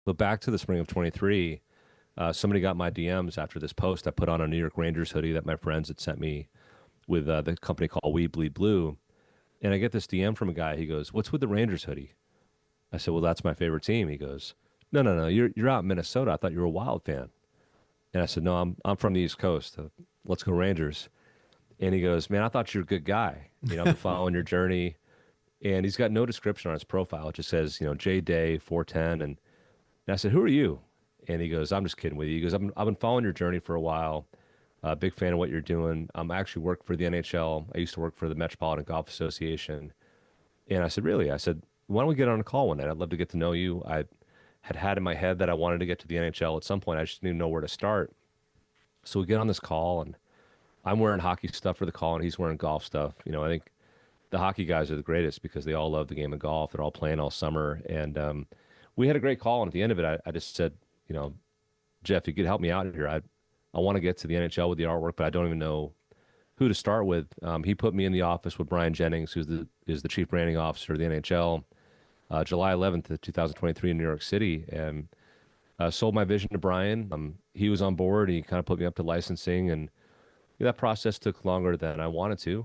But back to the spring of 23, somebody got my DMs after this post. I put on a New York Rangers hoodie that my friends had sent me with the company called We Bleed Blue. And I get this DM from a guy. He goes, "What's with the Rangers hoodie?" I said, "Well, that's my favorite team." He goes, "No, no, no. You're out in Minnesota. I thought you were a Wild fan." And I said, "No, I'm from the East Coast. Let's go Rangers." And he goes, "Man, I thought you were a good guy. I've been following your journey." And he's got no description on his profile. It just says, J Day 410. And I said, "Who are you?" And he goes, "I'm just kidding with you." He goes, I've been following your journey for a while. Big fan of what you're doing. I actually work for the NHL. I used to work for the Metropolitan Golf Association." And I said, "Really?" I said, "Why don't we get on a call one night? I'd love to get to know you." I had in my head that I wanted to get to the NHL at some point. I just didn't know where to start. So we get on this call, and I'm wearing hockey stuff for the call, and he's wearing golf stuff. I think the hockey guys are the greatest because they all love the game of golf. They're all playing all summer. And we had a great call. And at the end of it, I just said, you know, "Jeff, you could help me out here. I want to get to the NHL with the artwork, but I don't even know who to start with." He put me in the office with Brian Jennings, is the chief branding officer of the NHL, July 11th of 2023 in New York City, and sold my vision to Brian. He was on board. He kind of put me up to licensing, and that process took longer than I wanted to.